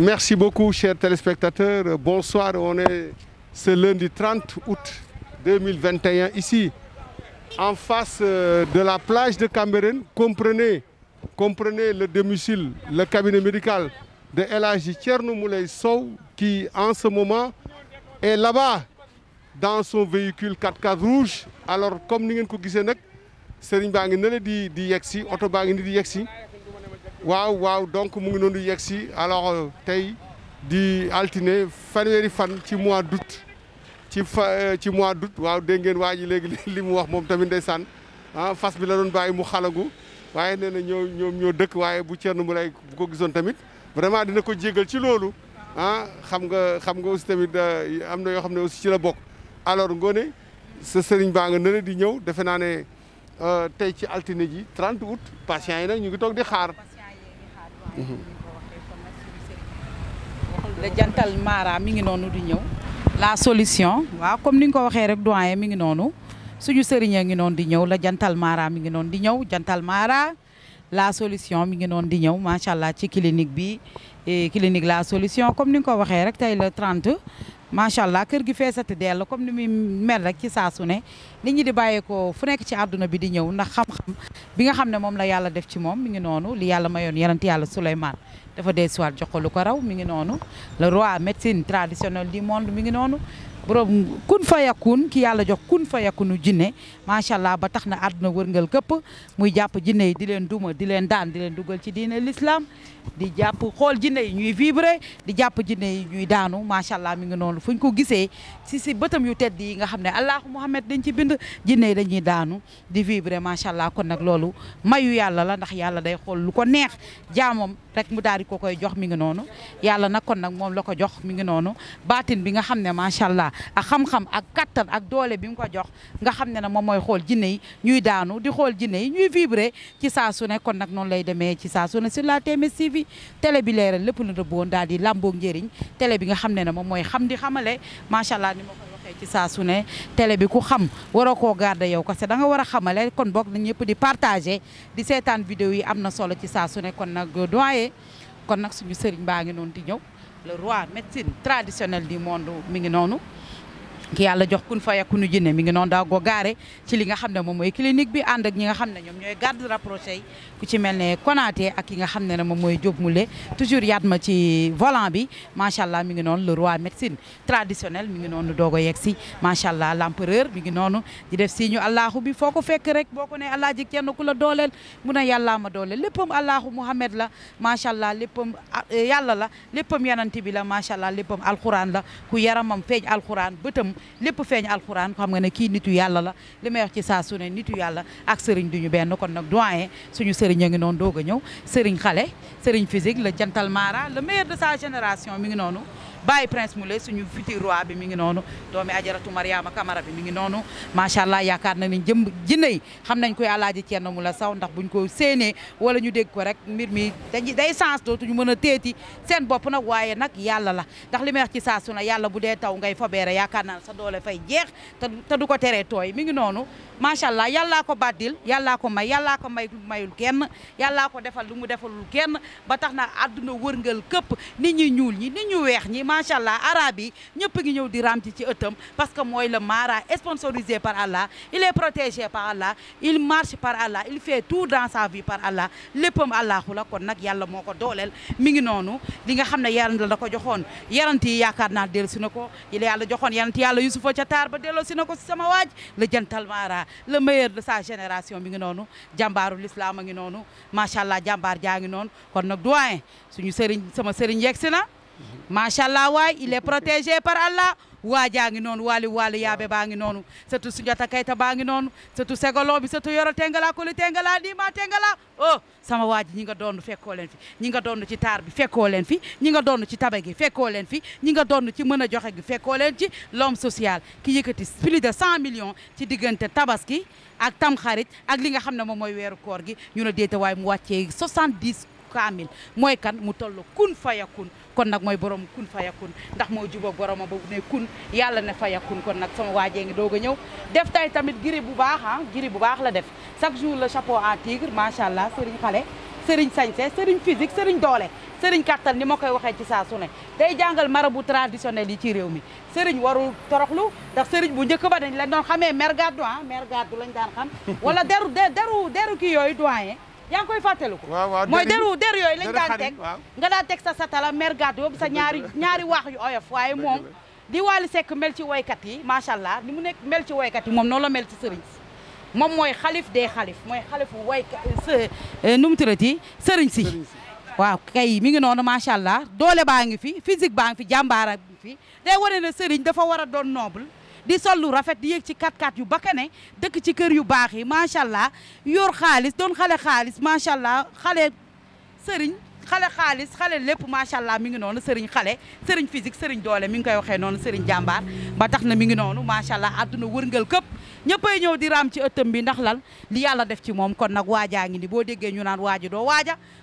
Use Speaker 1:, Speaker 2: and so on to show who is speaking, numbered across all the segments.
Speaker 1: Merci beaucoup, chers téléspectateurs. Bonsoir, on est ce lundi 30 août 2021 ici, en face de la plage de Cambérène. Comprenez le domicile, le cabinet médical de El Hadji Thierno Moulay Sow, qui en ce moment est là-bas dans son véhicule 4x4 rouge. Alors comme ni ngeen ko gisee nag Serigne baa ngi ne la di yegsi, oto baa ngi ni di yegsi. waaw donc mu ngi noonu di yegsi. Alors tey di altine fanweeri fan ci mois d'août ci mois d'août. waaw dégg ngeen waa ji léegi li mu wax moom tamit ndeysaan fas bi la doon bàyyi mu xalagu waaye nee na ñoo dëkk, waaye bu Thierno Moulay bu ko gisoon tamit vraiment dina ko jégal ci loolu. xam nga aussi tamit am na yoo xam ne aussi ci la bokk. alors ngoone sa sëriñ baa nga nële di ñëw, defe naa ne tey ci altine ji 30 août patients yi nag ñu ngi toog di xaar.
Speaker 2: le jantal Mara mi ngi noonu di ñëw la solution. waaw comme ni nga ko waxee rek doyen mi ngi noonu suñu sëriñ a ngi noonu di ñëw la jantal Mara mi ngi noonu di ñëw jantal Mara la solution mi ngi noonu di ñëw macha allah ci clinique bi clinique la solution. comme ni nga ko waxee rek tey le 30 macha allah kër gi feesati dell comme ni muy mel rek ci saa su ne nit ñi di bàyyeekoo fu nekk ci àdduna bi di ñëw ndax xam-xam bi nga xam ne moom la yàlla def ci moom mi ngi noonu li yàlla mayoon yonent yàlla Souleymane dafa dee siwaat jox ko lu ko raw mi ngi noonu le roi médecine traditionnelle du monde mi ngi noonu borom kun fa yakun ki yàlla jox kun fa yakunu jinne macha allah ba tax na àdduna wërngal këpp muy jàpp jinne yi di leen duma di leen daan di leen dugal ci diine l'islam di jàpp xool jinne yi ñuy vibrer di jàpp jinne yi ñuy daanu macha allah mi ngi noonu fu ñu ko gisee si bëtam yu tedd yi nga xam ne allahu muhammad dañ ci bind jinne yi dañuy daanu di vibrer macha allah. kon nag loolu mayu yàlla la ndax yàlla day xool lu ko neex jaamam rek mu daal di ko koy jox mi ngi noonu yàlla nag kon nag moom la ko jox mi ngi noonu baatin bi nga xam ne macha allah ak xam-xam ak kattan ak doole bi mu ko jox nga xam ne moom mooy xool jinne yi ñuy daanu di xool jinne yi ñuy vibrer ci saa su ne. kon nag noonu lay demee ci saa su ne sur la TMS TV télé bi leeral lépp lu rëbboon daal di làmboog njëriñ télé bi nga xam ne moom mooy xam di xamale macha allah ni ma koy waxee ci saa su ne télé bi ku xam waroo koo garder yow parce que da nga war a xamale. kon boog na ñëpp di partager di seetaan vidéo yi am na solo ci saa su ne. kon nag doyen kon nag suñu sëriñ baa ngi noonu di ñëw le roi médecine traditionnelle du monde mi ngi noonu ki yàlla jox kun fa yakunu jinne mi ngi noonu daa go gaare ci li nga xam ne moom mooy clinique bi ànd ak ñi nga xam ne ñoom ñooy garde rapproché yi ku ci mel ne Konaté ak ki nga xam ne moom mooy Diop Moulé toujours yaat ma ci volant bi macha allah mi ngi noonu le roi médecine traditionnelle mi ngi noonu doog a yegg si macha allah l'empereur mi ngi noonu di def signe allahu bi foo ko fekk rek boo ko ne allah ji kenn ku la dooleel mu ne yàllaa ma dooleel léppam allahu muhammad la macha allah léppam yàlla la léppam yananti bi la macha allah léppam alquran la ku yaramam feeñ alquran bëtam lépp feeñ alxuraan xam nga ne kii nitu yàlla la li may wax ci saa su ne nitu yàlla ak sëriñ duñu benn. kon nag doyen suñu sëriñ a ngi noonu doog a ñëw sëriñ xale sëriñ physique le jantal Mara le meilleur de sa génération mi ngi noonu Baye Prince Moulé suñu futur roi bi mi ngi noonu doomi ajaratu Mariama Camara bi mi ngi noonu macha allah yaakaar na ni jinne yi xam nañ koy Alaaji Thierno Moulay Sow ndax buñ ko séenee wala ñu dégg ko rek mbir mi day sens dootuñu mën a teeti seen bopp nag waaye nag yàlla la ndax li may wax ci saa su ne yàlla bu dee taw ngay fobeere yaakaar naa sa doole fay jeex te du ko teree tooy mi ngi noonu macha allah yàllaa ko baddil yàllaa ko may mayul kenn yàllaa ko defal lu mu defalul kenn ba tax na àdduna wërngal këpp nit ñi ñuul ñi nit ñu weex ñi macha allah arabe yi ñëpp ngi ñëw di ramti ci ëttam parce que mooy le Mara sponsorisé par Allah il est protégé par Allah il marche par Allah il fait tout dans sa vie par Allah léppam allahu la. kon nag yàlla moo ko dooleel mi ngi noonu li nga xam ne yàlla la ko joxoon yarant yi yaakaar naa dellu si na ko yàlla joxoon yarant yàlla Yusufa ca taar ba delloo si na ko si sama waaj le jantal Mara le meilleur de sa génération mi ngi noonu jàmbaaru l'islam a ngi noonu macha allah jàmbaar jaa ngi noonu. kon nag doyen suñu sëriñ sama sëriñ yegg si na macha allah waay il est protégé par Allah waajaa ngi noonu wali yaabe baa ngi noonu surtout Sunjata Kayta baa ngi noonu surtout segolo bi surtout yoro tengala kuli tengala di ma tengala oh sama waaji ñi nga doon fekkoo leen fi ñi nga doon ci taar bi fekkoo leen fi ñi nga doon ci tabe gi fekkoo leen fi ñi nga doon ci mën a joxe gi fekkoo leen ci l'homme social ki yëkkati plus de 100 millions ci diggante tabaski ak tamxarit ak li nga xam ne moom mooy weeru koor gi ñu ne déete waaye mu wàccee 70 kaamil mooy kan mu toll kun fayakun. kon nag mooy borom kun fayakun ndax moo jubóog boroma ba ne kun yàlla ne fayakun. kon nag sama waajee ngi doog a ñëw def tay tamit giri bu baax giri bu baax la def chaque jour le chapeau en tigre macha allah sëriñ xale sëriñ sañse sëriñ physique sëriñ doole sëriñ kattan ni ma koy waxee ci saa su ne day jàngal marabu traditionnel yi ci réew mi sëriñ warul toroxlu ndax sëriñ bu njëkk ba dañ leen doon xamee mère gaddu mère gaddu lañ daan xam wala deru kii yooyu doyen yaa ngi koy fàttaliku mooy deru yooyu lañ daan teg nga daan teg sa satala mère gaddu yóbbu sa ñaari waax yu oyof waaye moom di Wally Seck mel ci woykat yi macha allah ni mu nekk mel ci woykat yi moom noonu la mel ci sëriñ si moom mooy xalif des xalif mooy xalifu woykat nu mu turati sëriñ si waaw kay mi ngi noonu macha allah doole baa ngi fi physique baa ngi fi jàmbaara bi fi day wane ne sëriñ dafa war a doon noble di sol lu rafet di yéeg ci 4x4 yu bakkane dëkk ci kër yu baax yi macha allah yor xaalis doon xale xaalis macha allah xale sëriñ xale xaalis xale lépp macha allah mi ngi noonu sëriñ xale sëriñ physique sëriñ doole mi ngi koy waxee noonu sëriñ jàmbaar ba tax na mi ngi noonu macha allah àdduna wërngal këpp ñëppay ñëw di raam ci ëttam bi ndax lan li yàlla def ci moom kon nag waajaa ngi ni boo déggee ñu naan waaji doo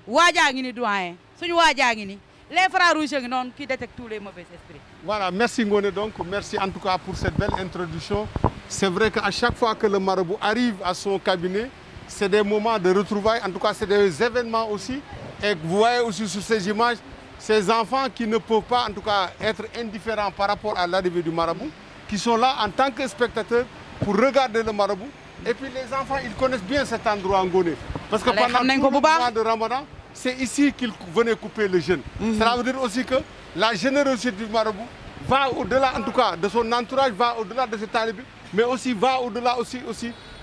Speaker 2: waajaa ngi ni doyen suñu waajaa ngi ni les frères rouges ngi noonu qui détectent tous les mauvais esprits.
Speaker 1: Voilà, merci Ngoné, donc merci en tout cas pour cette belle introduction. C'est vrai qu'à chaque fois que le marabout arrive à son cabinet, c'est des moments de retrouvailles, en tout cas c'est des événements aussi. Et vous voyez aussi sur ces images, ces enfants qui ne peuvent pas en tout cas être indifférents par rapport à l'arrivée du marabout, qui sont là en tant que spectateurs pour regarder le marabout. Et puis les enfants, ils connaissent bien cet endroit Ngoné. Parce que pendant tout le mois de Ramadan, c'est ici qu'ils venaient couper le jeûne. Cela veut dire aussi que la générosité du marabout va au-delà en tout cas de son entourage, va au-delà de ses talibés, mais aussi va au-delà aussi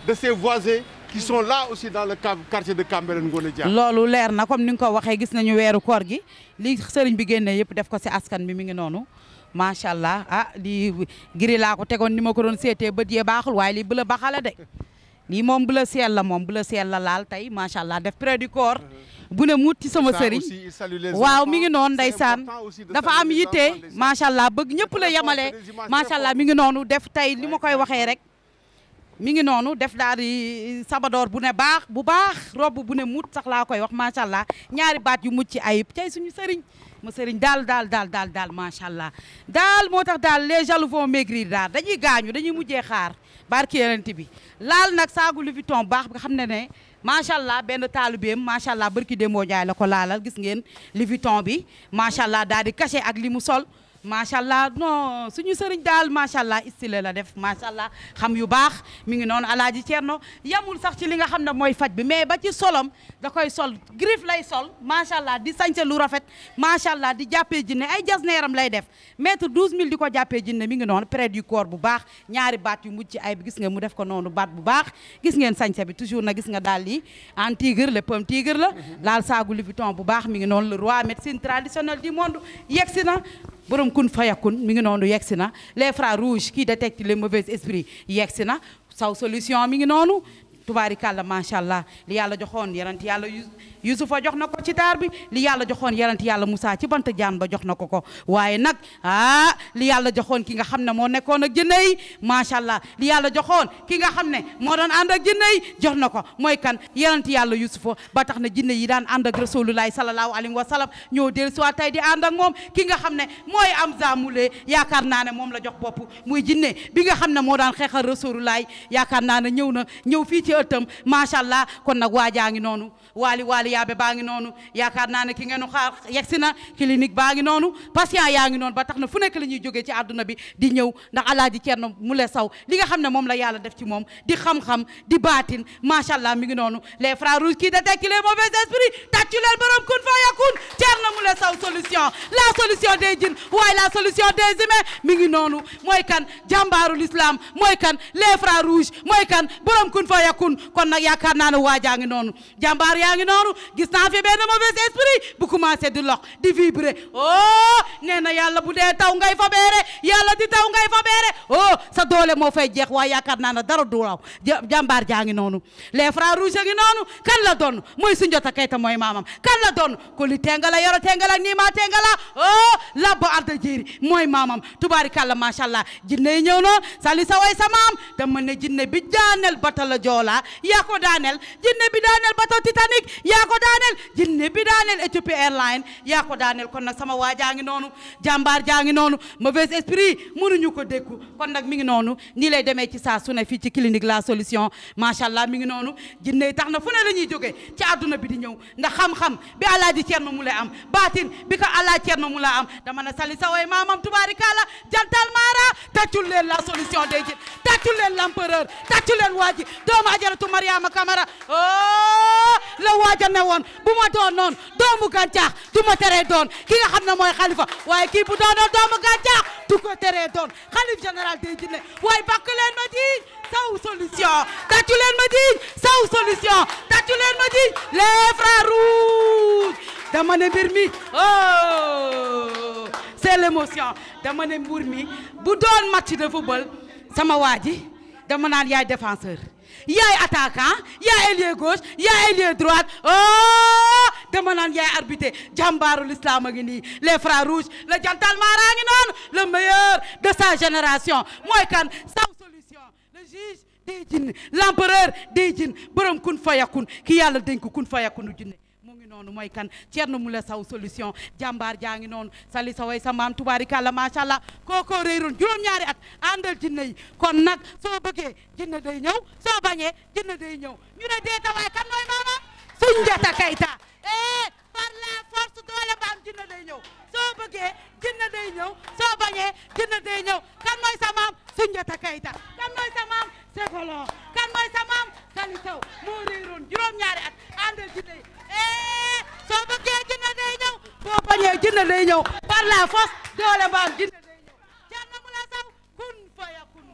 Speaker 1: de ses voisins qui sont là aussi dans le quartier de Cambérène Ngoné Dia.
Speaker 2: loolu leer na comme ni nga ko waxee gis nañu weeru koor gi li sëriñ bi génnee yëpp def ko ci askan bi mi ngi noonu macha allah ah lii giri laa ko tegoon ni ma ko doon seetee bët yee baaxul waaye lii bu la baxala de lii moom bu la seel la moom bu la seel la laal tey macha allah def près du corps bu ne muut ci sama sëriñ waaw mi ngi noonu ndeysaan dafa am yitte macha allah bëgg ñëpp la yemale macha allah mi ngi noonu def tey li ma koy waxee rek mi ngi noonu def daal di sabadoor bu ne baax bu baax robb bu ne muut sax laa koy wax macha allah ñaari baat yu mucc ayib tey suñu sëriñ ma sëriñ daal macha allah daal moo tax daal les jaloux vont maigrir daal dañuy gaañu dañuy mujjee xaar barki yonent bi laal nag saagu Louis Vuitton baax nga xam ne macha allah benn taalibeem macha allah barki Demba Ndiaye la ko laalal gis ngeen Louis Vuitton bi macha allah daal di caché ak li mu sol macha allah non suñu sëriñ daal macha allah style la def macha allah xam yu baax mi ngi noonu alaaji Cerno yamul sax ci li nga xam ne mooy faj bi mais ba ci solom da koy sol griffe lay sol macha allah di sañse lu rafet macha allah di jàppee jinne ay jasneeram lay def mètre 12000 di ko jàppee jinne mi ngi noonu près du corps bu baax ñaari baat yu mujj ay bi gis nga mu def ko noonu baat bu baax gis ngeen sañse bi toujours na gis nga daal lii en tigre le pomme tigre la laal saagu Louis Vuitton bu baax mi ngi noonu le roi médecine traditionnelle du monde yegsi na borom kun fayakun mi ngi noonu yegsi na les frères rouges qui détectent les mauvais esprits yegsi na saw solution mi ngi noonu tubaarikàlla macha allah li yàlla joxoon yonent yàlla Yusufa jox na ko ci taar bi li yàlla joxoon yonent yàlla Moussa ci bant jaan ba jox na ko waaye nag li yàlla joxoon ki nga xam ne moo nekkoon ak jinne yi macha allah li yàlla joxoon ki nga xam ne moo doon ànd ak jinne yi jox na ko mooy kan yonent yàlla Yusufa ba tax na jinne yi daan ànd ak rasulullahi sallallahu alayhi wa sallam ñoo del soit tey di ànd ak moom ki nga xam ne mooy am zamule yaakaar naa ne moom la jox bopp muy jinne bi nga xam ne moo daan xeexal rasulullahi yaakaar naa ne ñëw fii ci ëttam macha allah kon nag waajaa ngi noonu waali yaabe baa ngi noonu yaakaar naa ne ki ngeen xaar yegsi na clinique baa ngi noonu patient yaa ngi noonu ba tax na fu nekk la ñuy jógee ci àdduna bi di ñëw ndax alaaji Cerno Moule Sow li nga xam ne moom la yàlla def ci moom di xam-xam di baatin macha allah mi ngi noonu les frères rouges qui détectent les mauvais esprits tàccu leen borom kun fa yakun Cerno Moule Sow solution la solution des djinns waaye la solution des humains mi ngi noonu mooy kan jàmbaaru l'islam mooy kan les frères rouges mooy kan borom kun fa yakun kon nag yaakaar naa ne waajaa ngi noonu jàmbaar yaa ngi noonu gis naa fi benn mauvais esprit bu commencé di lox di vibrer nee na yàlla bu dee taw ngay fa beere yàlla di taw ngay fa beere sa doole moo fay jeex waaye yaakaar naa ne dara du raw jàmbaar jaa ngi noonu les frères rouges ngi noonu kan la doon mooy Sunjata Keita mooy maamam kan la doon ko li tengala yoro tengala nii maa tengala labba arda jéeri mooy maamam tubaarikàlla macha allah jinne yi ñëw na sali sa way sa maam dama ne jinne bi jaanel batala joola allah yaa ko daaneel jinne bi daaneel bateau Titanic yaa ko daaneel jinne bi daaneel Ethiopia Airlines yaa ko daaneel kon nag sama waa jaa ngi noonu jàmbaar jaa ngi noonu mauvais esprit mënuñu ko dékku kon nag mi ngi noonu nii lay demee ci saa su ne fii ci clinique la solution macha allah mi ngi noonu jinne yi tax na fu ne la ñuy jógee ci àdduna bi di ñëw ndax xam-xam bi Alaaji Cerno mu lay am baatin bi ko Alaaji Cerno mu la am dama na sali sa way maamam tubaarikàlla jantal maara tàccul leen la solution des jin tàccul leen l'empereur tàccul leen waaji doomu ajaratu Mariama Kamara oh la waaja ne woon bu ma doon noonu doomu gàncax du ma teree doon ki nga xam ne mooy xalifa waaye kii bu doonoon doomu gàncax du ko teree doon xalif général des jinne waaye bakk leen ma di saw solution tàccu leen ma di saw solution tàccu leen ma di les frères rouges dama ne mbir mi oh c'est l'émotion dama ne mbir mi bu doon match de football sama waa ji dama naan yaay défenseur yaay attaquant yaay ailier gauche yaay ailier droite oh dama naan yaay arbitre jàmbaaru l'islam a ngi nii les frères rouges le jantal mara ngi noonu le meilleur de sa génération mooy kan saw solution le juge des jinne l'empereur des jinne borom kun fayakun ki yàlla dénk kun fayakunu jinne mu ngi noonu mooy kan Thierno Moule Sow solution jàmbaar jaa ngi noonu sali sa way sa maam tubaarikàlla macha allah kookoo réeroon juróom-ñaari at àndal jinne yi kon nag soo bëggee jinne day ñëw soo bañee jinne day ñëw ñu ne deeta waay kan mooy maama Soundiata Keita par la force doole ba am jinne day ñëw soo bëggee jinne day ñëw soo bañee jinne day ñëw kan mooy sa maam Soundiata Keita kan mooy sa maam Segolo kan mooy sa maam Sali Sow moo réeroon juróom-ñaari at àndal jinne yi soo bëggee jinne day ñëw boo bañee jinne day ñëw par la force doole ba am jinne day ñëw Thierno Moule Sow kun fayakun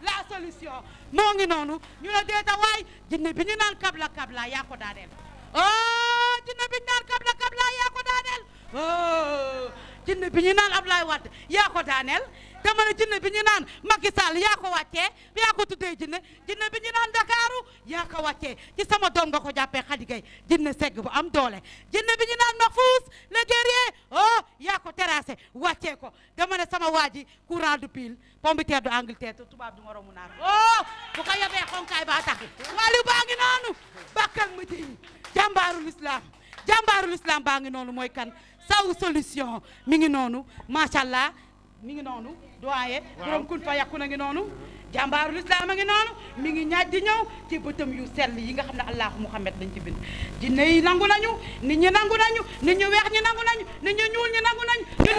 Speaker 2: la solution moo ngi noonu ñu ne deeta waay jinne bi ñu naan kabla yaa ko daaneel oh jinne bi ñu naan kabla yaa ko daaneel oh jinne bi ñu naan Ablaye Wade yaa ko daaneel dama ne jinne bi ñu naan Macky Sall yaa ko wàccee yaa ko tuddee jinne bi ñu naan Dakaru yaa ko wàccee ci sama doom nga ko jàppee Khady Gueye jinne segg bu am doole jinne bi ñu naan Mahfouz le guerrier oh yaa ko terrassé wàccee ko dama ne sama waa ji courant du pile pompiteer du Angleterre te tubaab du moromu naar oh bu ko yabee xonkaay baa tax wàllu baa ngi noonu bakkal ma ji jàmbaaru l'islam baa ngi noonu mooy kan saw solution mi ngi noonu macha allah mi ngi noonu doyen borom kun fa yàqu na ngi noonu jàmbaaru l'islam a ngi noonu mi ngi ñaaj di ñëw ci bëtam yu sell yi nga xam ne allahu muhammad lañ ci bind jinne yi nangu nañu nit ñi nangu nañu nit ñu weex ñi nangu nañu nit ñu ñuul ñi nangu nañu nit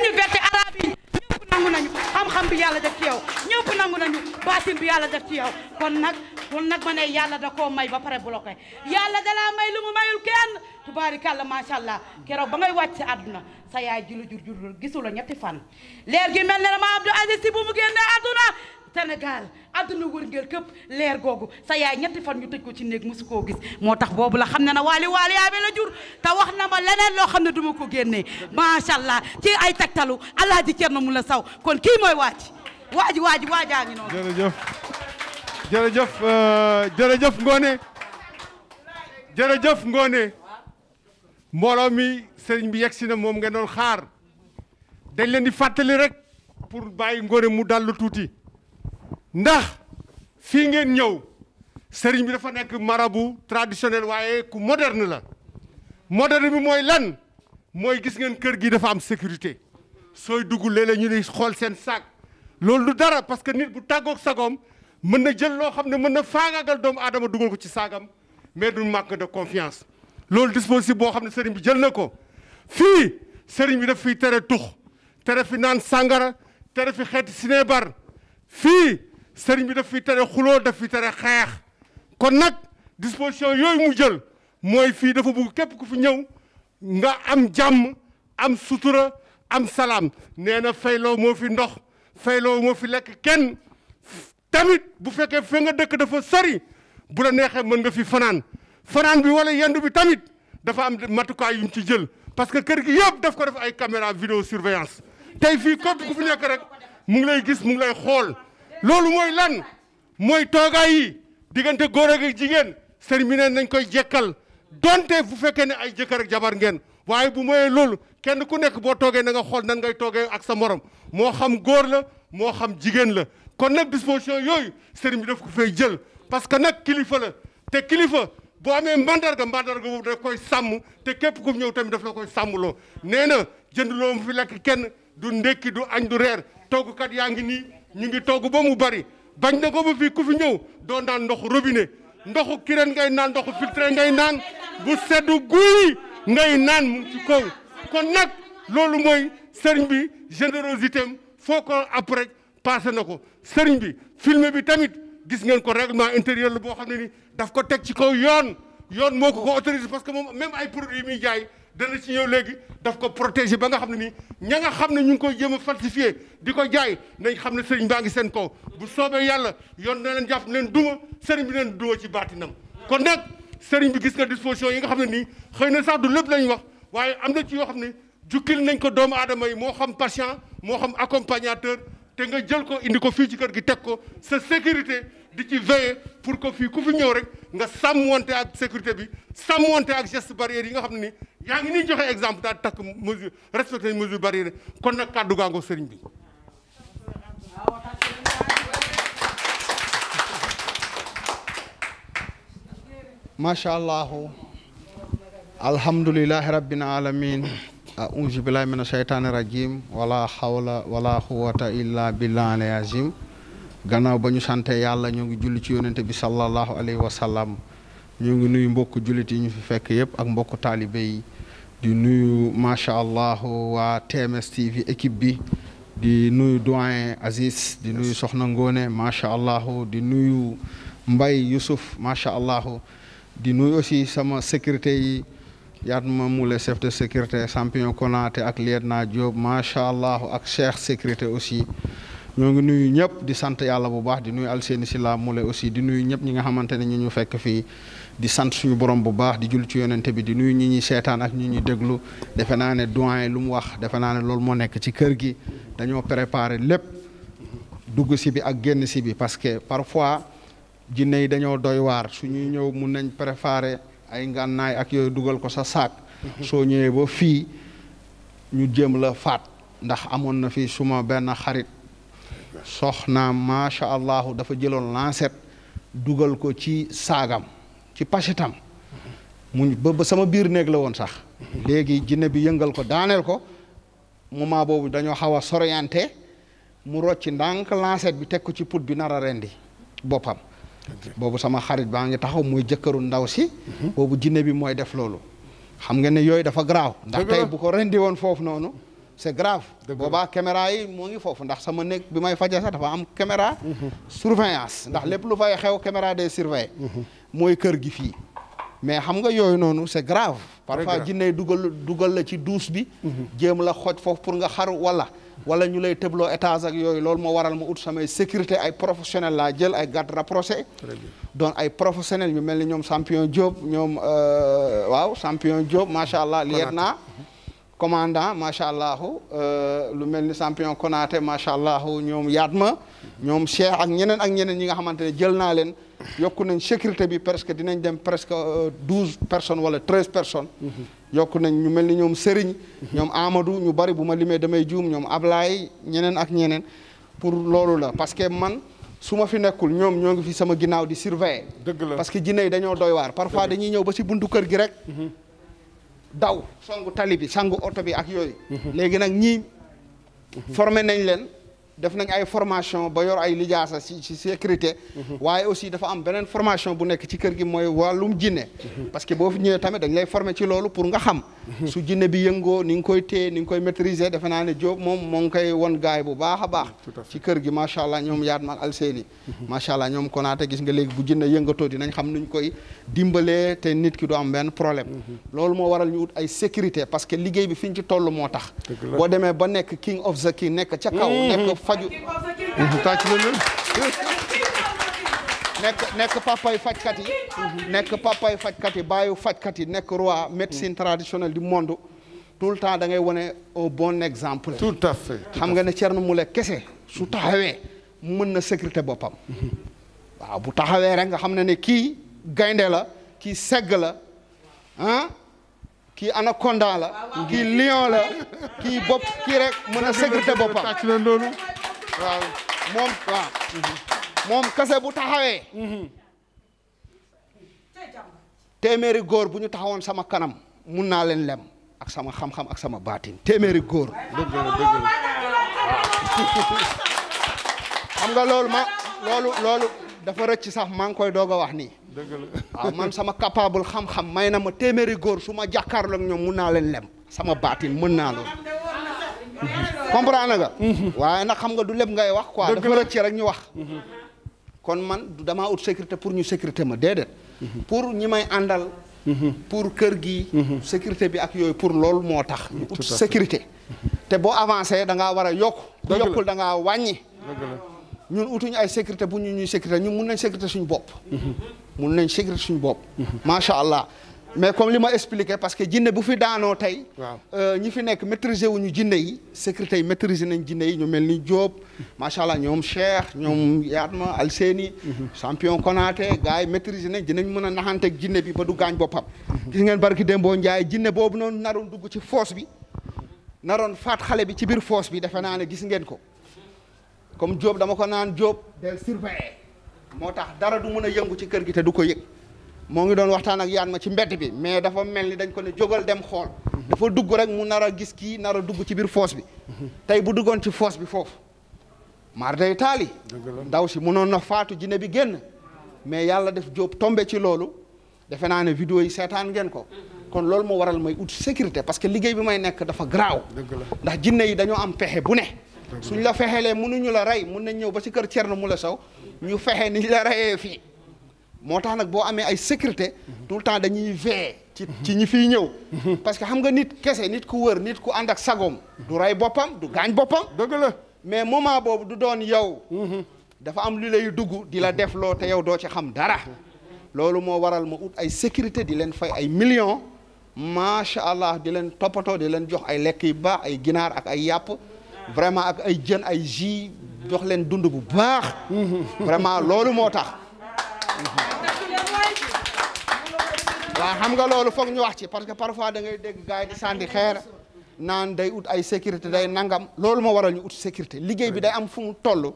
Speaker 2: ñu verte arabe yi ñëpp nangu nañu xam-xam bi yàlla def ci yow ñëpp nangu nañu baatin bi yàlla def ci yow kon nag ma ne yàlla da koo may ba pare bloqué yàlla da laa may lu mu mayul kenn tubaarikàlla macha allah keroog ba ngay wàcc si àdduna sa yaay ji la jur gisula ñetti fan leer gi mel ne dama Abdou Aziz si bu mu génnee àdduna Sénégal àdduna wërngël këpp leer googu sa yaay ñetti fan ñu tëj ko ci néeg mosu koo gis moo tax boobu la xam ne na waali yaabe la jur te wax na ma leneen loo xam ne duma ko génnee macha allah ci ay tegtalu Alaaji Thierno Moule Sow kon kii mooy waajaa ngi noonu
Speaker 1: jërëjëf Ngoné mbooloo mi sëriñ bi yegg si na moom ngeen doon xaar dañ leen di fàttali rek pour bàyyi Ngoné mu dallu tuuti ndax fii ngeen ñëw sëriñ bi dafa nekk marabout traditionnel waaye ku moderne la moderne bi mooy lan mooy gis ngeen kër gi dafa am sécurité sooy dugg léeg-léeg ñu ne xool seen sac loolu du dara parce que nit bu tàggoog sagoom mën na jël loo xam ne mën na faagaagal doomu aadama dugal ko ci saagam mais du manque de confiance loolu dispositif boo xam ne sëriñ bi jël na ko fii sëriñ bi daf fiy tere tux tere fi naan sàngara tere fi xeeti sinébar fii sëriñ bi daf fiy tere xuloo daf fi tere xeex kon nag disposition yooyu mu jël mooy fii dafa bëgg képp ku fi ñëw nga am jàmm am sutura am salaam nee na fayloo moo fi ndox fayloo moo fi lekk kenn tamit bu fekkee fa nga dëkk dafa sori bu la neexee mën nga fi fanaan bi wala yendu bi tamit dafa am matukaay yu ñu ci jël parce que kër gi yëpp daf ko def ay caméra vidéo surveillance tey fii képp ku fi nekk rek mu ngi lay gis mu ngi lay xool loolu mooy lan mooy toogaay yi diggante góor ak jigéen sëriñ bi ne nañ koy jekkal donte bu fekkee ne ay jëkkër ak jabar ngeen waaye bu moyee loolu kenn ku nekk boo toogee na nga xool nan ngay toogee ak sa morom moo xam góor la moo xam jigéen la kon nag disposition yooyu sëriñ bi daf ko fay jël parce que nag kilifa la te kilifa boo amee mandarga boobu da koy sàmm te képp ku ñëw tamit daf la koy sàmmloo nee na jënduloo mu fi lekk kenn du ndékki du añ du reer toggkat yaa ngi nii ñu ngi togg ba mu bari bañ na ko ba fii ku fi ñëw doo naan ndoxu robinet ndoxu kireen ngay naan ndoxu filtré ngay naan bu seddu guy ngay naan mu ci kaw kon nag loolu mooy sëriñ bi générosité am foo ko après passé na ko sëriñ bi film bi tamit gis ngeen ko règlement intérieur la boo xam ne ni daf ko teg ci kaw yoon moo ko autorisé parce que moom même ay produits yi muy jaay dana ci ñëw léegi daf ko protéger ba nga xam ne nii ña nga xam ne ñu ngi koy jéem a falsifié di ko jaay nañ xam ne sëriñ baa ngi seen kaw bu soobee yàlla yoon na leen jàpp leen duma sëriñ bi leen duma ci baatinam kon nag sëriñ bi gis nga disposition yi nga xam ne nii xëy na sax du lépp lañ wax waaye am na ci yoo xam ne jukkil nañ ko doomu aadama yi moo xam patient moo xam accompagnateur te nga jël ko indi ko fii ci kër gi teg ko sa sécurité di ci veiller pour que fii ku fi ñëw rek nga sàmmonte ak sécurité bi sàmmonte ak geste barrière yi nga xam ne ni yaa ngi nii joxe exemple daal takk mesure respecté mesure barrière kon nag kàddu gaango sëriñ bi
Speaker 3: macha allah alhamdulillahi rabbil alamin a'uuzu billahi mina shaytaani rajim wala hawla wala quwwata illa billahi al-azim gannaaw ba ñu sante yàlla ñoo ngi julli ci yonente bi sallallahu alayhi wa sallam ñu ngi nuyu mbokku jullit yi ñu fi fekk yëpp ak mbokku taalibe yi di nuyu macha allah waa TMS TV équipe bi di nuyu doyen Aziz di nuyu Soxna Ngone macha allah di nuyu Mbay Youssouf macha allah di nuyu aussi sama sécurité yi Yatma Moule chef de sécurité champion Konaté ak lieutenant Diop macha allah ak Cheikh sécurité aussi ñoo ngi nuyu ñëpp di sant yàlla bu baax di nuyu Alseeni Sila Moule aussi di nuyu ñëpp ñi nga xamante ne ñu fekk fii di sant suñu borom bu baax di jul ci yonente bi di nuyu ñi ñuy seetaan ak ñi ñuy déglu defe naa ne doyen lu mu wax defe naa ne loolu moo nekk ci kër gi dañoo préparer lépp dugg si bi ak génn si bi parce que parfois jinne yi dañoo doy waar suñuy ñëw mun nañ préparer ay ngànnaay ak yooyu dugal ko sa saak soo ñëwee ba fii ñu jéem la faat ndax amoon na fi suma benn xarit soxnaam macha allah dafa jëloon lancet dugal ko ci saagam ci pachetam mu ba sama biir néeg la woon sax léegi jinne bi yëngal ko daaneel ko moment boobu dañoo xaw a soriante mu rocci ndànk lancet bi teg ko ci put bi nar a rendi boppam boobu sama xarit baa ngi taxaw mooy jëkkëru ndaw si boobu jinne bi mooy def loolu xam nga ne yooyu dafa grave ndax tey bu ko rendi woon foofu noonu c'est grave boobaa caméra yi moo ngi foofu ndax sama néeg bi may faje sax dafa am caméra surveillance ndax lépp lu fay xew caméra day surveiller mooy kër gi fii mais xam nga yooyu noonu c'est grave parfois jinne dugal la ci douche bi jéem la xoj foofu pour nga xaru wala ñu lay tëbloo étage ak yooyu loolu moo waral ma ut samay sécurité ay professionnel laa jël ay garde rapproché doon ay professionnel ñu mel ni ñoom champion Diop ñoom champion Diop macha allah lieutenant commandant macha allah lu mel ni champion Konaté macha allah ñoom Yatma ñoom Cheikh ak ñeneen ñi nga xamante ne jël naa leen yokku nañ sécurité bi presque dinañ dem presque 12 personnes wala 13 personnes yokku nañ ñu mel ni ñoom Serigne ñoom Amadou ñu bari bu ma limee damay juum ñoom Ablaye ñeneen pour loolu la parce que man su ma fi nekkul ñoom ñoo ngi fi sama ginnaaw di surveiller parce que jinne yi dañoo doy waar parfois dañuy ñëw ba ci buntu kër gi rek daw songu tali bi sangu oto bi ak yooyu léegi nag ñii formé nañ leen def nañ ay formation ba yor ay lijaasa ci sécurité waaye aussi dafa am beneen formation bu nekk ci kër gi mooy wàllum jinne parce que boo fi ñëwee tamit dañ lay former ci loolu pour nga xam su jinne bi yëngoo ni nga koy téye ni nga koy maîtriser defe naa ne Diop moom moo ngi koy won gaay bu baax a baax ci kër gi macha allah ñoom Yatma ak Alseeni macha allah ñoom Konaté gis nga léegi bu jinne yëngatoo dinañ xam nuñ koy dimbalee te nit ki du am benn problème loolu moo waral ñu ut ay sécurité parce que liggéey bi fi ñu ci toll moo tax boo demee ba nekk king of the king nekk ca kaw nekk faju nekk papay fajkat yi nekk papay fajkat yi bàyyu fajkat yi nekk roi médecine traditionnelle du monde tout le temps da ngay wane un bon exemple
Speaker 1: tout à fait
Speaker 3: xam nga ne Thierno Moule kese su taxawee mën na sécurité boppam waaw bu taxawee rek nga xam ne kii gaynde la kii segg la kii anaconda la kii lion la kii bopp kii rek mën a sécurité boppam waaw moom kase bu taxawee téeméeri góor bu ñu taxawoon sama kanam mun naa leen lem ak sama xam-xam ak sama baatin téeméeri góor.
Speaker 1: dëgg la dëgg la.
Speaker 3: xam nga loolu dafa rëcc sax maa ngi koy doog a wax nii.
Speaker 1: dëgg la
Speaker 3: waaw man sama capable xam-xam may na ma téeméeri góor su ma jàkkaarloo ak ñoom mun naa leen lem sama baatin mën naa loolu. comprendre nga. waaye nag xam nga du lépp ngay wax quoi. dafa rëcc rek ñu wax. kon man du damaa ut sécurité pour ñu sécurité ma déedéet. pour ñi may àndal. pour kër gi. sécurité bi ak yooyu pour loolu moo tax. ñu ut sécurité. te boo avancé da ngaa war a yokk. bu yokkul da ngaa wàññi. ñun utuñu ay sécurité bu ñuy sécurité ñun mun nañ sécurité suñu bopp. mun nañ sécurité suñu bopp. macha allah mais comme li ma expliqué parce que jinne bu fi daanoo tey. ñi fi nekk maîtriser wuñu jinne yi sécurité yi maîtriser nañ jinne yi ñu mel ni Diop. macha allah ñoom Cheikh ñoom Yatma Alseni. champion Konaté gars yi maîtriser nañ dinañ mën a naxanteeg jinne bi ba du gaañ boppam. gis ngeen barki Dembo Ndiaye jinne boobu noonu naroon dugg ci fosse bi. naroon faat xale bi ci biir fosse bi defe naa ne gis ngeen ko. comme Diop dama ko naan Diop del surveiller moo tax dara du mën a yëngu ci kër gi te du ko yëg moo ngi doon waxtaan ak yaan ma ci mbedd bi mais dafa mel ni dañ ko ne jógal dem xool dafa dugg rek mu nar a gis kii nar a dugg ci biir fosse bi tey bu duggoon ci fosse bi foofu maar day taali ndaw si mënoon na faatu jinne bi génn mais yàlla def Diop tombé ci loolu defe naa ne vidéo yi seetaan ngeen ko kon loolu moo waral may ut sécurité parce que liggéey bi may nekk dafa garaaw ndax jinne yi dañoo am pexe bu ne suñ la fexelee mënuñu la rey mun nañ ñëw ba ci kër Thierno Moule Sow ñu fexe ni la reyee fii moo tax nag boo amee ay sécurité tout le temps dañuy veiller ci ñi fiy ñëw parce que xam nga nit kese nit ku wër nit ku ànd ak sagoom du rey boppam du gaañ boppam
Speaker 1: dëgg la
Speaker 3: mais moment boobu du doon yow dafa am lu lay dugg di la def loo te yow doo ci xam dara loolu moo waral ma ut ay sécurité di leen fay ay millions macha allah di leen toppatoo di leen jox ay lekk yu baax ay ginaar ak ay yàpp vraiment ak ay jën ay jus jox leen dund bu baax vraiment loolu moo tax waaw xam nga loolu foog ñu wax ci parce que parfois da ngay dégg gars yi di sànni xeer naan day ut ay sécurité day nangam loolu moo waral ñu ut sécurité liggéey bi day am fu mu toll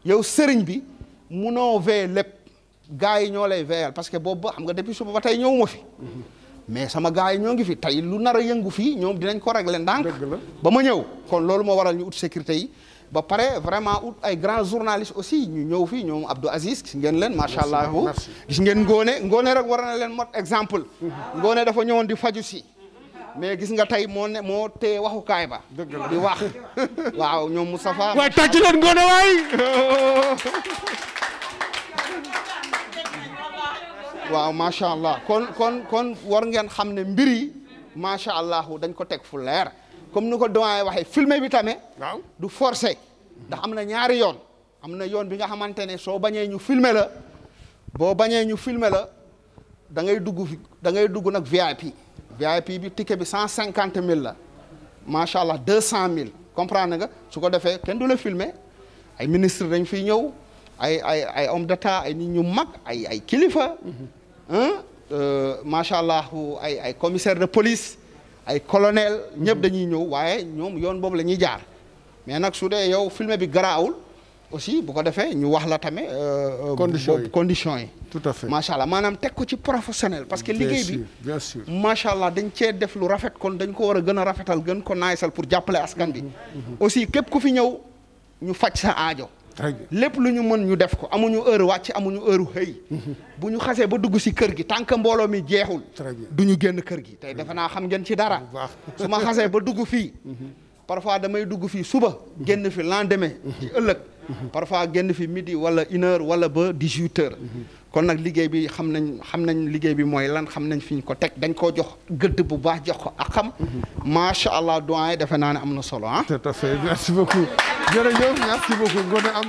Speaker 3: yow sëriñ bi munoo veiller lépp gars yi ñoo lay veillal parce que boobu xam nga depuis suba ba tey ñëwuma fi mais sama gars yi ñoo ngi fi tey lu nar a yëngu fii ñoom dinañ ko régler ndànk ba ma ñëw kon loolu moo waral ñu ut sécurité yi ba pare vraiment ut ay grands journalistes aussi ñu ñëw fii ñoom Abdou Aziz gis ngeen leen macha allah gis ngeen Ngone rek war na leen mot exemple Ngone dafa ñëwoon di faju si mais gis nga tey moo téye waxukaay ba di wax waaw ñoom Moustapha
Speaker 1: waay tàcc leen Ngone waay
Speaker 3: waaw macha allah kon war ngeen xam ne mbir yi macha allah dañ ko teg fu leer comme ni ko doyen waxee filmé bi tamit du forcé ndax am na ñaari yoon am na yoon bi nga xamante ne soo bañee ñu filmé la boo bañee ñu filmé la da ngay dugg nag VIP bi ticket bi 150 000 la macha allah 200 000 comprendre nga su ko defee kenn du la filmé ay ministre dañ fiy ñëw ay homme d'état ay nit ñu mag ay kilifa macha allah ay commissaire de police ay colonel ñëpp dañuy ñëw waaye ñoom yoon boobu la ñuy jaar mais nag su dee yow filmé bi garaawul aussi bu ko defee ñu wax la tamit conditions yi
Speaker 1: tout à fait
Speaker 3: macha allah maanaam teg ko ci professionnel parce que liggéey bi
Speaker 1: bien sûr
Speaker 3: macha allah dañ cee def lu rafet kon dañ ko war a gën a rafetal gën ko naayisal pour jàppale askan bi aussi képp ku fi ñëw ñu faj sa aajo lépp lu ñu mën ñu def ko amuñu heure wàcc amuñu heure xëy bu ñu xasee ba dugg si kër gi tant que mbooloo mi jeexul du ñu génn kër gi tey defe naa xam ngeen ci dara su ma xasee ba dugg fii parfois damay dugg fii suba génn fi lendemain ci ëllëg parfois génn fi midi wala 1h wala ba 18h kon nag liggéey bi xam nañ liggéey bi mooy lan xam nañ fi ñu ko teg dañ koo jox gëdd bu baax jox ko ak xam macha allah doyen defe naa ne am na solo ah.
Speaker 1: tout à fait merci beaucoup jërëjëf merci beaucoup Ngone am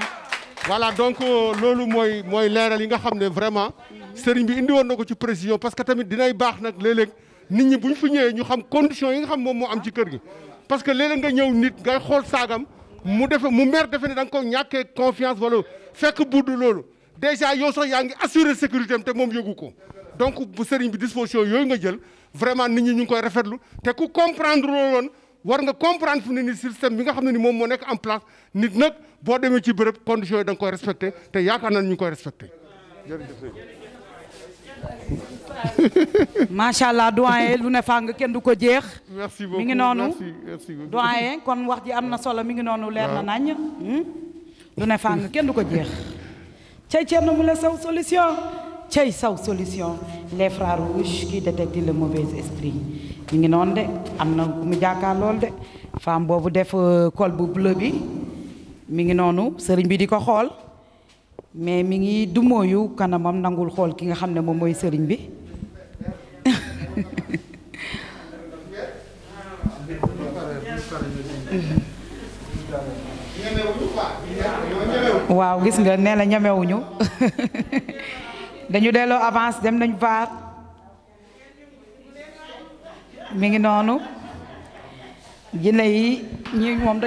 Speaker 1: voilà donc loolu mooy leeral yi nga xam ne vraiment sëriñ bi indi woon na ko ci précision parce que tamit dinay baax nag léeg-léeg nit ñi bu ñu fi ñëwee ñu xam conditions yi nga xam moom moo am ci kër gi parce que léeg-léeg nga ñëw nit ngay xool saagam mu mer defe ne da nga ko ñàkkee confiance wala fekk budd loolu déjà yow sax yaa ngi assurer sécurité am te moom yëgu ko donc bu sëriñ bi disposition yooyu nga jël vraiment nit ñi ñu ngi koy rafetlu te ku comprendre loolu woon war nga comprendre fu ne ni système bi nga xam ne ni moom moo nekk en place nit nag boo demee ci bërëb conditions yi da nga koy respecté te yaakaar naa ñu ngi koy respecté jërëjëf
Speaker 2: macha allah doyen lu ne fàng kenn du ko jeex.
Speaker 1: merci beaucoup
Speaker 2: mi ngi noonu
Speaker 1: merci beaucoup
Speaker 2: doyen kon wax ji am na solo mi ngi noonu leer na nañ. lu ne fàng kenn du ko jeex. cey Thierno Moule Sow solution. cey Sow solution les frères rouges qui détectent le mauvais esprit mi ngi noonu de am na ku mu jàkkaar lool de femme boobu def col bu bleu bi mi ngi noonu sëriñ bi di ko xool mais mi ngi dumóoyu kanamam nangul xool ki nga xam ne moom mooy sëriñ bi. waaw gis nga nee la ñemewuñu dañu delloo avance dem nañu vaar mi ngi noonu jinne yi ñi moom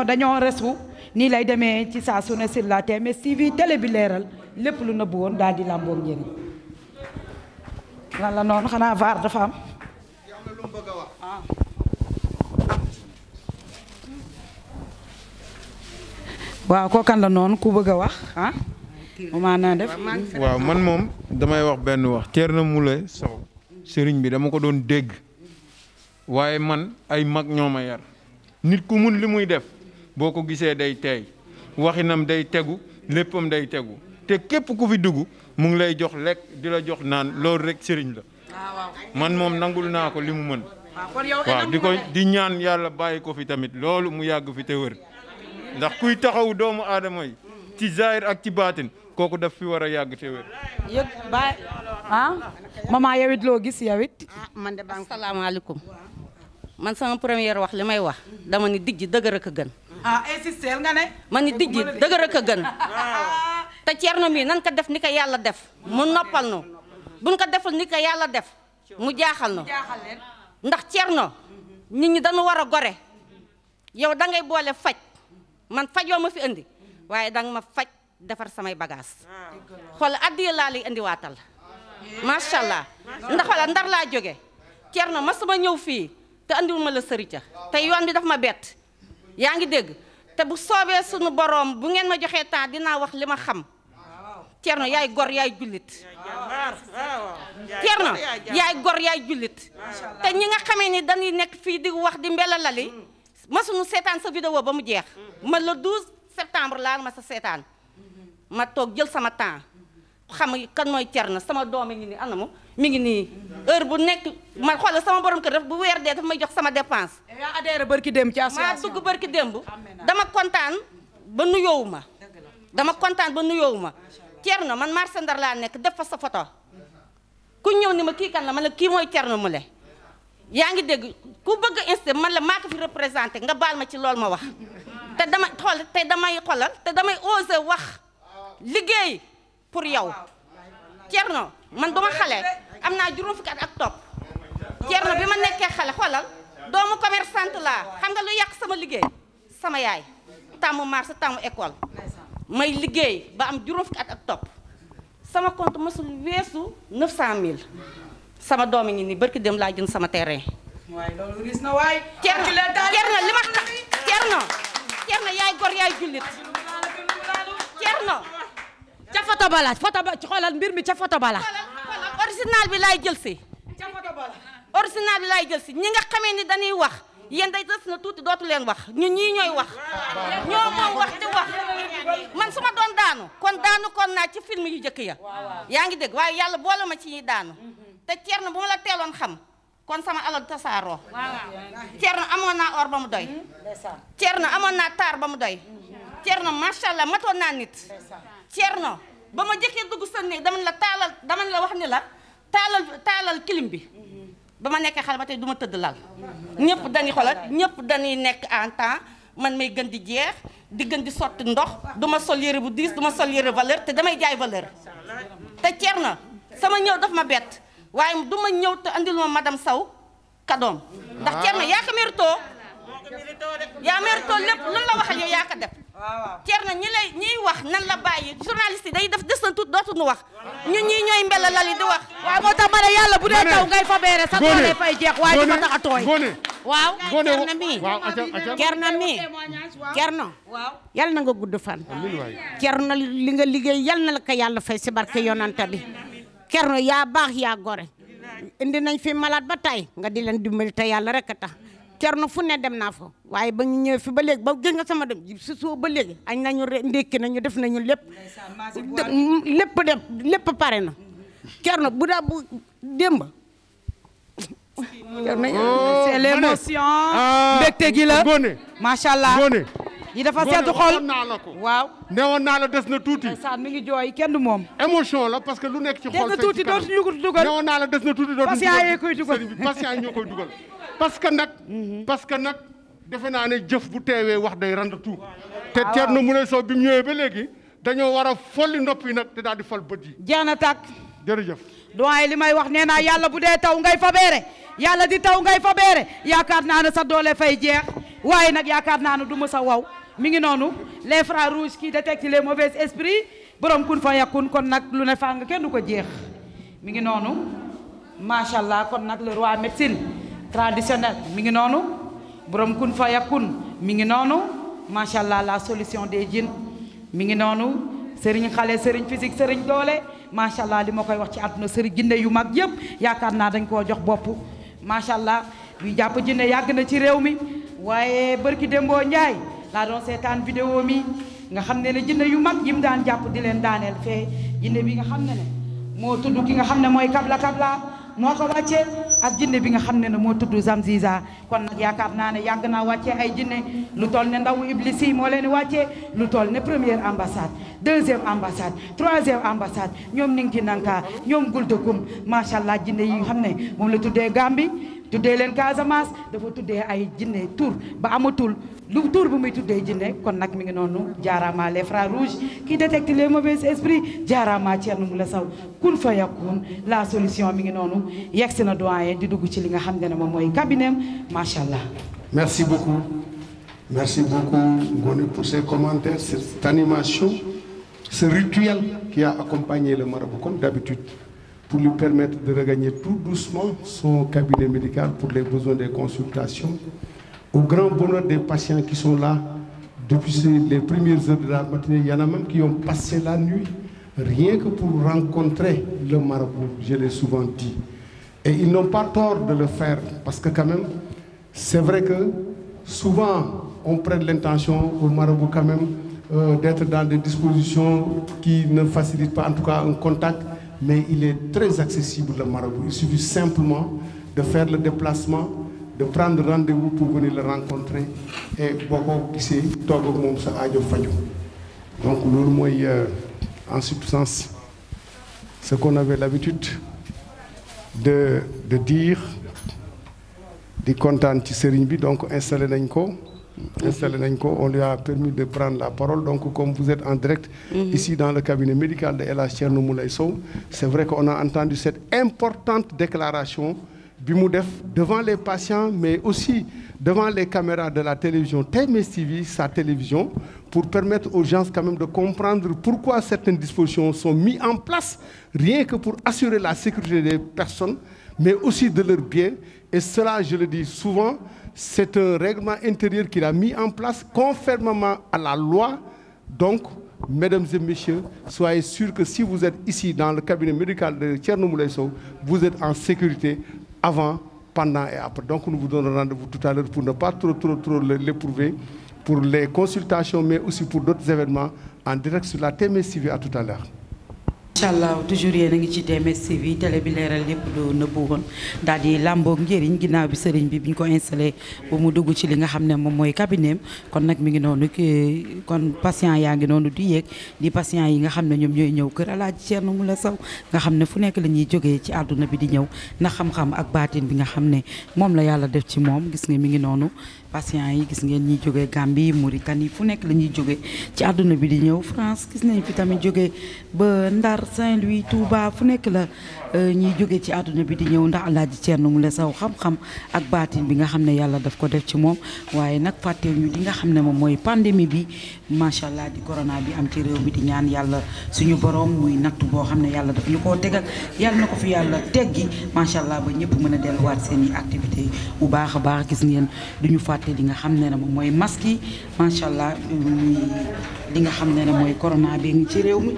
Speaker 2: dañoo resu nii lay demee ci saa su ne sur la TMS TV télé bi leeral lépp lu nëbbu woon daal di làmboog njëriñ lan la noonu xanaa vaar dafa am waaw kookan la noonu ku bëgg a wax ah maanaam def
Speaker 4: waaw man moom damay wax benn wax Thierno Moule Sow sëriñ bi dama ko doon dégg waaye man ay mag ñoo ma yar nit ku mun li muy def boo ko gisee day teey waxinam day tegu léppam day tegu te képp ku fi dugg mu ngi lay jox lekk di la jox naan loolu rek sëriñ la man moom nangul naa ko li mu mën waaw di ñaan yàlla bàyyi ko fi tamit loolu mu yàgg fi te wër ndax kuy taxaw doomu aadama yi ci zahir ak ci baatin kooku daf fi war a yàgg te wér.
Speaker 2: yëg baay maman yow it loo gis yow it.
Speaker 5: man de baa asalaamaaleykum man sama première wax li may wax dama ni dijj dëgër ak a gën.
Speaker 2: insister nga ne.
Speaker 5: man ni dijj dëgër ak a gën. te Thierno mii nan ko def ni ko yàlla def mu noppal nu buñ ko deful ni ko yàlla def mu jaaxal nu ndax Thierno nit ñi dañu war a gore yow da ngay boole faj. man fajoo ma fi indi waaye danga ma faj defar samay bagage xool addiya laa lay indi waatal macha allah ndax xoolal ndar laa jóge Thierno ma sama ñëw fii te andiwul ma la sërica te yoon bi daf ma bett yaa ngi dégg te bu soobee sunu borom bu ngeen ma joxee temps dinaa wax li ma xam Thierno yaay gor yaay jullit Thierno yaay gor yaay jullit te ñi nga xamee ni dañuy nekk fii di wax di mbelalali masuñu seetaan sa vidéo ba mu jeex ma le 12 septembre laa ma sa seetaan ma toog jël sama temps xam kan mooy Thierno sama doom mi ngi nii anamu mi ngi nii heure bu nekk ma xoolal sama borom kër daf bu weer dee daf may jox sama dépense.
Speaker 2: yaa adhéré barki démb ci association
Speaker 5: maa dugg barki démb dama kontaan ba nuyoowu ma dama kontaan ba nuyoowu ma Thierno man marché Ndar laa nekk def fa sa photo ku ñëw ni ma kii kan la man la kii mooy Thierno Moule yaa ngi dégg ku bëgg a insté man la maa ko fi représenté nga baal ma ci loolu ma wax te dama xool te damay xoolal te damay osé wax liggéey pour yow Thierno man duma xale am naa juróom fukki at ak topp Thierno bi ma nekkee xale xoolal doomu commerçante laa xam nga lu yàq sama liggéey sama yaay tàmmu marché tàmmu école may liggéey ba am juróom fukki at ak topp sama compte mësul weesu 900000 sama doom ngi nii barki dem laa jënd sama terrain.
Speaker 2: waaye loolu ris na waay.
Speaker 5: Thierno li ma Thierno yaay gor yaay jullit Thierno.
Speaker 2: ca photo bala photo ba xoolal mbir mi ca photo bala.
Speaker 5: original bi laay jël si.
Speaker 2: ca photo bala.
Speaker 5: original bi laay jël si ñi nga xamee ni dañuy wax yéen day des na tuuti dootu leen wax ñun ñii ñooy wax ñoo moom wax di wax man su ma doon daanu kon naa ci film yu jëkk ya yaa ngi dégg waaye yàlla boole ma ci ñuy daanu te Thierno bu ma la teeloon xam kon sama alal tasaaroo Thierno amoon naa or ba mu doy Thierno amoon naa taar ba mu doy Thierno macha allah matoon naa nit Thierno ba ma jëkkee dugg sa néeg dama la wax ni la taalal clim bi ba ma nekkee xale ba tey du ma tëdd lal ñëpp dañuy xoolal ñëpp dañuy nekk en temps man may gën di jeex di gën di sotti ndox du ma sol yére bu diis du ma sol yére valeur te damay jaay valeur te Thierno sama ñëw daf ma bett waaye du ma ñëw te andil ma madame Sow kadoom ndax Thierno yaa ko mérito yaa mérito lépp lu la waxal yow yaa ko def Thierno ñiy wax nan la bàyyi journaliste yi day def des na tuut dootuñu wax ñun ñii ñooy mbela lali di wax
Speaker 2: waaw moo tax ma ne yàlla bu dee taw ngay fa beere sa doole fay jeex waaye du fa tax a tooy
Speaker 6: waaw Thierno mii Thierno yal na nga gudd fan Thierno li nga liggéey yal na la ko yàlla fay si barke yonanta bi Thierno yaa baax yaa gore indi nañ fi malade ba tay nga di leen dimbali te yàlla rek a tax Cerno fu ne dem naa fa waaye ba ñu ñëwee fi ba léegi ba gis nga sama dem si soo ba léegi añ nañu ndékki nañu def nañu lépp lépp pare na Cerno bu daa bu démb
Speaker 2: c'est l'émotion mbégte gi la macha allah yi dafa seetu xol waaw
Speaker 1: newoon naa la des na tuuti
Speaker 2: ndeysaan mi ngi jooy kenn du moom
Speaker 1: émotion la parce que lu nekk ci xol
Speaker 2: des na tuuti dootuñu ko dugal
Speaker 1: newoon naa la des na tuuti dootuñu
Speaker 2: patient yi koy dugal
Speaker 1: patient yi ñoo koy dugal parce que nag defe naa ne jëf bu teewee wax day rand tout te Thierno Moule Sow bi mu ñëwee ba léegi dañoo war a folli nopp yi nag te daal di fal bët yi
Speaker 2: jeex na tàkk
Speaker 1: jërëjëf
Speaker 2: doyen li may wax nee naa yàlla bu dee taw ngay fa beere yàlla di taw ngay fa beere yaakaar naa ne sa doole fay jeex waaye nag yaakaar naa ne du ma sa waw mi ngi noonu les frères rouges qui détectent les mauvais esprits borom kun fa yakun kon nag lu ne faa nga kenn du ko jeex mi ngi noonu macha allah kon nag le roi médecine traditionnelle mi ngi noonu borom kun fa yakun mi ngi noonu macha allah la solution des djinns mi ngi noonu sëriñ xale sëriñ physique sëriñ doole macha allah li ma koy wax ci àdduna sëriñ jinne yu mag yëpp yaakaar naa dañ koo jox bopp macha allah luy jàpp jinne yàgg na ci réew mi waaye barki Dembo Njaay laa doon seetaan vidéo mi nga xam ne jinne yu mag yi mu daan jàpp di leen daaneel fee jinne bi nga xam ne moo tudd ki nga xam ne mooy kabla moo ko wàccee ak jinne bi nga xam ne moo tudd Zamziza kon nag yaakaar naa ne yàgg naa wàccee ay jinne lu toll ne ndawu iblis yi moo leen di wàccee lu toll ne première ambassade deuxième ambassade troisième ambassade ñoom Ninki Nanka ñoom Guldekum macha allah jinne yi nga xam ne moom la tuddee Gambie tuddee leen Casamance dafa tuddee ay jinne tur ba amatul lu tur bu muy tuddee jinne kon nag mi ngi noonu jaaraama les frères rouges qui détectent les mauvais esprits jaaraama Thierno Moule Sow kun fa yakun la solution mi ngi noonu yegsi na doyen di dugg ci li nga xam ne moom mooy cabinet macha allah.
Speaker 1: merci beaucoup Ngoné pour ces commentaires cette animation ce rituel qui a accompagné le marabout comme d'habitude pour lui permettre de regagner tout doucement son cabinet médical pour les besoins des consultations. Au grand bonheur des patients qui sont là depuis les premières heures de la matinée, il y en a même qui ont passé la nuit rien que pour rencontrer le marabout, je l'ai souvent dit. Et ils n'ont pas tort de le faire parce que quand même, c'est vrai que souvent on prête l'intention au marabout quand même d'être dans des dispositions qui ne facilitent pas en tout cas un contact, mais il est très accessible le marabout. Il suffit simplement de faire le déplacement, de prendre rendez-vous pour venir le rencontrer et boo ko gisee toog ak moom sa aajo faju donc loolu mooy en substance ce qu'on avait l'habitude de dire di kontaan ci sëriñ bi donc installé nañ ko on lui a permis de prendre la parole donc comme vous êtes en direct ici dans le cabinet médical de El Hadj Thierno Moule Sow c'est vrai qu'on a entendu cette importante déclaration bi mu def devant les patients mais aussi devant les caméras de la télévision TMS TV, sa télévision, pour permettre aux gens quand même de comprendre pourquoi certaines dispositions sont mises en place, rien que pour assurer la sécurité des personnes, mais aussi de leurs biens. Et cela, je le dis souvent, c'est un règlement intérieur qu'il a mis en place conformément à la loi. Donc, mesdames et messieurs, soyez sûrs que si vous êtes ici dans le cabinet médical de Thierno Moule Sow, vous êtes en sécurité avant, pendant et après. Donc nous vous donnons rendez-vous tout à l'heure pour ne pas trop l'éprouver, pour les consultations, mais aussi pour d'autres événements en direct sur la TMS TV. À tout à l'heure.
Speaker 2: incha allah toujours yéen a ngi ci TMS TV télé bi leeral lépp lu nëbbu woon daal di làmboog njëriñ ginnaaw bi sëriñ bi ñu ko installé ba mu dugg ci li nga xam ne moom mooy cabinet kon nag mi ngi noonu kon patient yaa ngi noonu di yéeg di patient yi nga xam ne ñoom ñooy ñëw kër Alaaji Thierno Moule Sow nga xam ne fu nekk la ñuy jógee ci àdduna bi di ñëw ndax xam-xam ak baatin bi nga xam ne moom la yàlla def ci moom gis nga mi ngi noonu patient yi gis ngeen ñiy jógee Gambie Mauritanie fu nekk la ñuy jógee ci àdduna bi di ñëw France gis nañ fi tamit jógee ba Ndar Saint-Louis Touba fu nekk la ñiy jógee ci àdduna bi di ñëw ndax Alaaji Thierno Moule Sow xam-xam ak baatin bi nga xam ne yàlla daf ko def ci moom waaye nag fàtte ñu li nga xam ne moom mooy pandémie bi macha allah di corona bi am ci réew mi di ñaan yàlla suñu borom muy natt boo xam ne yàlla daf ñu koo tegal yàlla na ko fi yàlla teggi macha allah ba ñëpp mën a delluwaat seen i activité bu baax a baax gis ngeen duñu fàtte li nga xam ne moom mooy masque yi macha allah li nga xam ne mooy corona bi ngi ci réew mi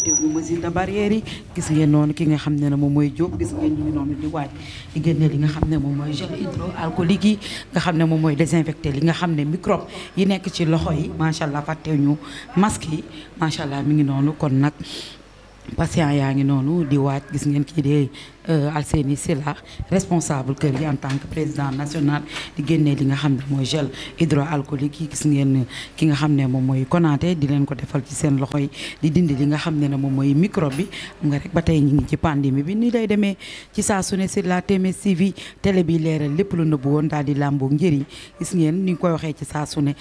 Speaker 2: respecté wu mesure de barrière yi gis ngeen noonu ki nga xam ne moom mooy Diop gis ngeen ñu ngi noonu di waaj di génne li nga xam ne moom mooy gel hydroalcoolique yi nga xam ne moom mooy désinfecté li nga xam ne microbe yi nekk ci loxo yi macha allah fàtte ñu masque yi macha allah mi ngi noonu kon nag patient yaa ngi noonu di waaj gis ngeen kii de Alseni Sylla responsable kër gi en tant que président national di génnee li nga xam ne mooy gel hydroalcoolique yi gis ngeen ki nga xam ne moom mooy Konaté di leen ko defal ci seen loxo yi di dindi li nga xam ne moom mooy microbe bi xam nga rek ba tey ñu ngi ci pandémie bi ni lay demee ci saa su ne sur la TMS TV télé bi leeral lépp lu nëbbu woon daal di làmboo njëriñ gis ngeen ni nga koy waxee ci saa su ne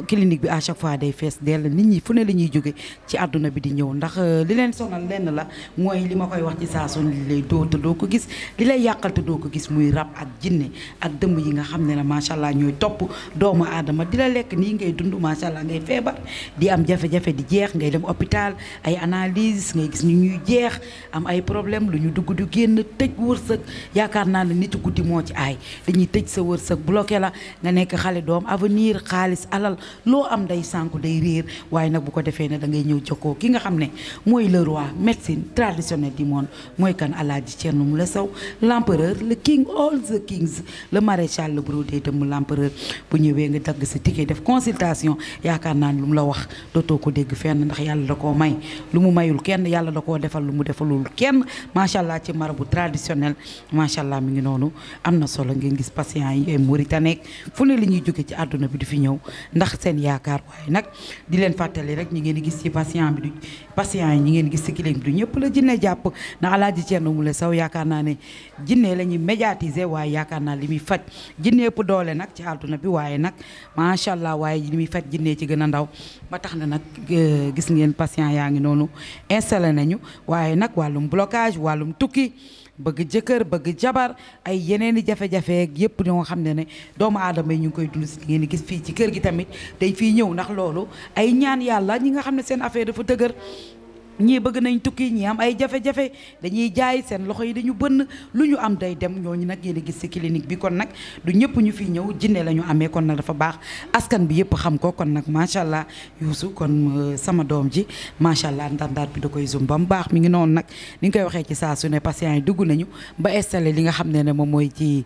Speaker 2: clinique bi à chaque fois day fees dell nit ñi fu ne la ñuy jóge ci àdduna bi di ñëw ndax li leen sonal lenn la mooy li ma koy wax ci saa su ne li lay doo ko gis li lay yàqal te doo ko gis muy rab ak jinne ak dëmm yi nga xam ne macha allah ñooy topp doomu aadama di la lekk nii ngay dund macha allah ngay feebar di am jafe-jafe di jeex ngay dem hôpital ay analyse ngay gis ñu ñuy jeex am ay problème lu ñu dugg du génn tëj wërsëg yaakaar naa ne nitu guddi moo ci aay dañuy tëj sa wërsëg bloqué la nga nekk xale doom avenir xaalis alal loo am day sànku day réer waaye nag bu ko defee ne da ngay ñëw jokkoo ki nga xam ne mooy le roi médecine traditionnelle du monde mooy kan Alaaji Thierno Moule Sow l'empereur le king all the kings le maréchal le brodé de mu l'empereur bu ñëwee nga dagg sa ticket def consultation yaakaar naa ne lu mu la wax dootoo ko dégg fenn ndax yàlla da koo may lu mu mayul kenn yàlla da koo defal lu mu defalul kenn macha allah ci marabu traditionnel macha allah mi ngi noonu am na solo ngeen gis patient yi ay Mauritanie fu ne la ñuy jóge ci àdduna bi di fi ñëw ndax seen yaakaar waaye nag di leen fàttali rek ñi ngeen gis ci patient yi ñi ngeen gis ci clinique bi du ñëpp la jinne jàpp ndax Alaaji Thierno Moule Sow yaakaar naa ne jinne la ñuy médiatiser waaye yaakaar naa li muy faj jinne ëpp doole nag ci àdduna bi waaye nag macha allah waaye li muy faj jinne ci gën a ndaw ba tax na nag gis ngeen patient yaa ngi noonu installé nañu waaye nag wàllum blocage wàllum tukki bëgg jëkkër bëgg jabar ay yeneen i jafe-jafe yëpp ñoo xam ne doomu aadama yi ñu ngi koy dund si ngeen di gis fii ci kër gi tamit day fii ñëw ndax loolu ay ñaan yàlla ñi nga xam ne seen affaire dafa dëgër ñii bëgg nañ tukki ñii am ay jafe-jafe dañuy jaay seen loxo yi dañu bënn lu ñu am day dem ñooñu nag yéen a gis ci clinique bi kon nag du ñëpp ñu fi ñëw jinne la ñu amee kon nag dafa baax askan bi yëpp xam ko kon nag macha allah Youssou kon sama doom ji macha allah ndandaat bi da koy zoom ba mu baax mi ngi noonu nag ni nga koy waxee ci saa su ne patients yi dugg nañu ba installé li nga xam ne moom mooy ci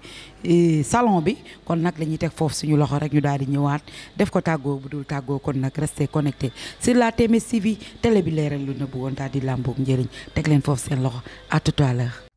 Speaker 2: salon bi kon nag la ñuy teg foofu suñu loxo rek ñu daal di ñëwaat def ko tàggoo bu dul tàggoo kon nag restez connecté sur la TMS TV télé bi leeral lu nëbbu woon daal di làmboog njëriñ teg leen foofu seen loxo à tout à l'heure